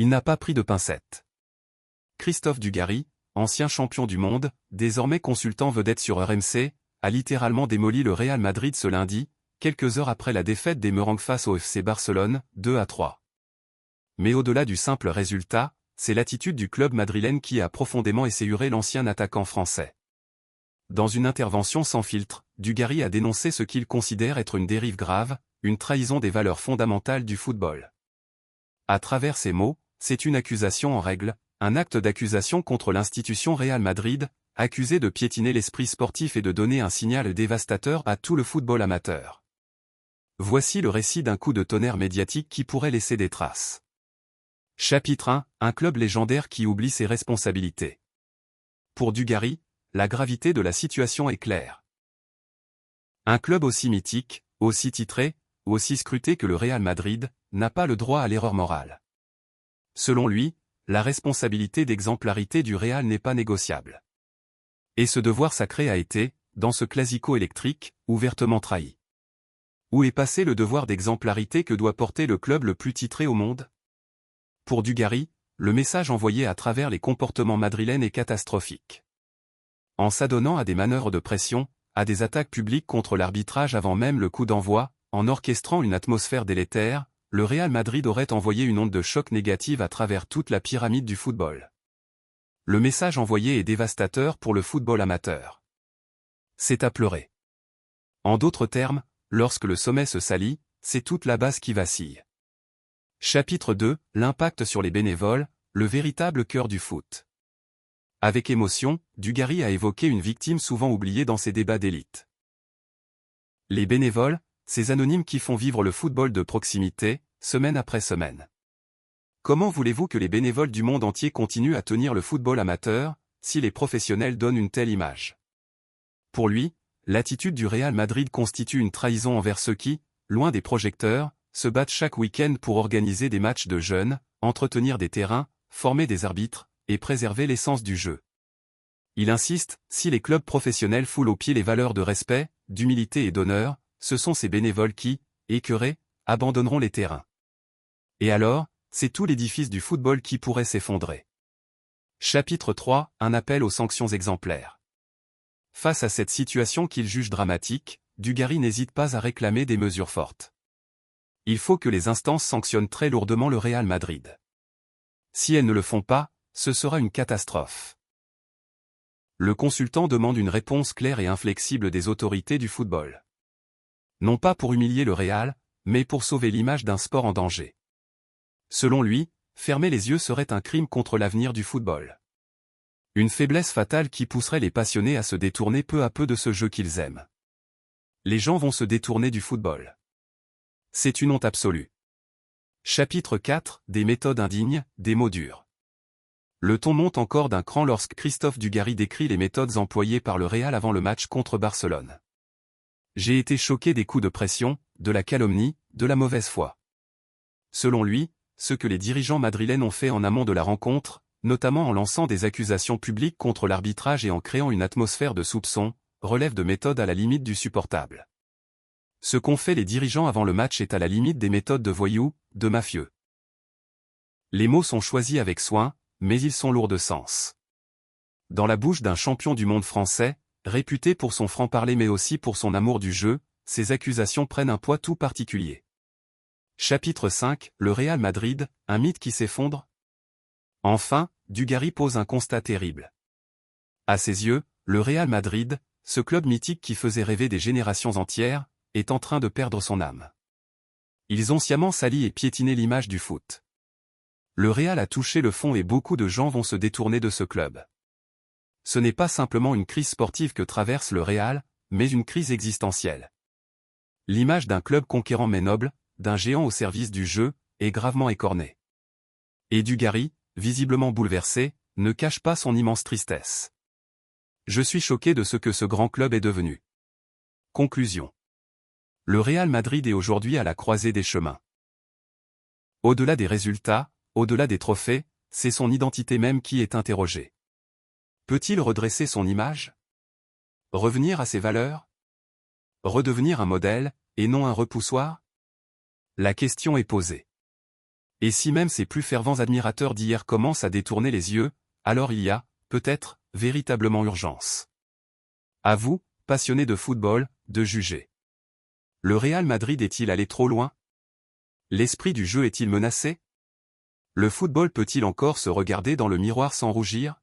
il n'a pas pris de pincettes. Christophe Dugarry, ancien champion du monde, désormais consultant vedette sur RMC, a littéralement démoli le Real Madrid ce lundi, quelques heures après la défaite des Merengues face au FC Barcelone, 2-3. Mais au-delà du simple résultat, c'est l'attitude du club madrilène qui a profondément essayuré l'ancien attaquant français. Dans une intervention sans filtre, Dugarry a dénoncé ce qu'il considère être une dérive grave, une trahison des valeurs fondamentales du football. À travers ces mots, c'est une accusation en règle, un acte d'accusation contre l'institution Real Madrid, accusé de piétiner l'esprit sportif et de donner un signal dévastateur à tout le football amateur. Voici le récit d'un coup de tonnerre médiatique qui pourrait laisser des traces. Chapitre 1, un club légendaire qui oublie ses responsabilités. Pour Dugarry, la gravité de la situation est claire. Un club aussi mythique, aussi titré, aussi scruté que le Real Madrid, n'a pas le droit à l'erreur morale. Selon lui, la responsabilité d'exemplarité du Real n'est pas négociable. Et ce devoir sacré a été, dans ce classico électrique, ouvertement trahi. Où est passé le devoir d'exemplarité que doit porter le club le plus titré au monde? Pour Dugarry, le message envoyé à travers les comportements madrilènes est catastrophique. En s'adonnant à des manœuvres de pression, à des attaques publiques contre l'arbitrage avant même le coup d'envoi, en orchestrant une atmosphère délétère, le Real Madrid aurait envoyé une onde de choc négative à travers toute la pyramide du football. Le message envoyé est dévastateur pour le football amateur. C'est à pleurer. En d'autres termes, lorsque le sommet se salit, c'est toute la base qui vacille. Chapitre 2, l'impact sur les bénévoles, le véritable cœur du foot. Avec émotion, Dugarry a évoqué une victime souvent oubliée dans ses débats d'élite. Les bénévoles, ces anonymes qui font vivre le football de proximité, semaine après semaine. Comment voulez-vous que les bénévoles du monde entier continuent à tenir le football amateur, si les professionnels donnent une telle image? Pour lui, l'attitude du Real Madrid constitue une trahison envers ceux qui, loin des projecteurs, se battent chaque week-end pour organiser des matchs de jeunes, entretenir des terrains, former des arbitres, et préserver l'essence du jeu. Il insiste, si les clubs professionnels foulent aux pieds les valeurs de respect, d'humilité et d'honneur, ce sont ces bénévoles qui, écœurés, abandonneront les terrains. Et alors, c'est tout l'édifice du football qui pourrait s'effondrer. Chapitre 3, un appel aux sanctions exemplaires. Face à cette situation qu'il juge dramatique, Dugarry n'hésite pas à réclamer des mesures fortes. Il faut que les instances sanctionnent très lourdement le Real Madrid. Si elles ne le font pas, ce sera une catastrophe. Le consultant demande une réponse claire et inflexible des autorités du football. Non pas pour humilier le Real, mais pour sauver l'image d'un sport en danger. Selon lui, fermer les yeux serait un crime contre l'avenir du football. Une faiblesse fatale qui pousserait les passionnés à se détourner peu à peu de ce jeu qu'ils aiment. Les gens vont se détourner du football. C'est une honte absolue. Chapitre 4, des méthodes indignes, des mots durs. Le ton monte encore d'un cran lorsque Christophe Dugarry décrit les méthodes employées par le Real avant le match contre Barcelone. J'ai été choqué des coups de pression, de la calomnie, de la mauvaise foi. Selon lui, ce que les dirigeants madrilènes ont fait en amont de la rencontre, notamment en lançant des accusations publiques contre l'arbitrage et en créant une atmosphère de soupçon, relève de méthodes à la limite du supportable. Ce qu'ont fait les dirigeants avant le match est à la limite des méthodes de voyous, de mafieux. Les mots sont choisis avec soin, mais ils sont lourds de sens. Dans la bouche d'un champion du monde français, réputé pour son franc-parler mais aussi pour son amour du jeu, ces accusations prennent un poids tout particulier. Chapitre 5, le Real Madrid, un mythe qui s'effondre? Enfin, Dugarry pose un constat terrible. À ses yeux, le Real Madrid, ce club mythique qui faisait rêver des générations entières, est en train de perdre son âme. Ils ont sciemment sali et piétiné l'image du foot. Le Real a touché le fond et beaucoup de gens vont se détourner de ce club. Ce n'est pas simplement une crise sportive que traverse le Real, mais une crise existentielle. L'image d'un club conquérant mais noble, d'un géant au service du jeu, est gravement écornée. Et Dugarry, visiblement bouleversé, ne cache pas son immense tristesse. Je suis choqué de ce que ce grand club est devenu. Conclusion. Le Real Madrid est aujourd'hui à la croisée des chemins. Au-delà des résultats, au-delà des trophées, c'est son identité même qui est interrogée. Peut-il redresser son image? Revenir à ses valeurs? Redevenir un modèle, et non un repoussoir? La question est posée. Et si même ses plus fervents admirateurs d'hier commencent à détourner les yeux, alors il y a, peut-être, véritablement urgence. À vous, passionnés de football, de juger. Le Real Madrid est-il allé trop loin? L'esprit du jeu est-il menacé? Le football peut-il encore se regarder dans le miroir sans rougir?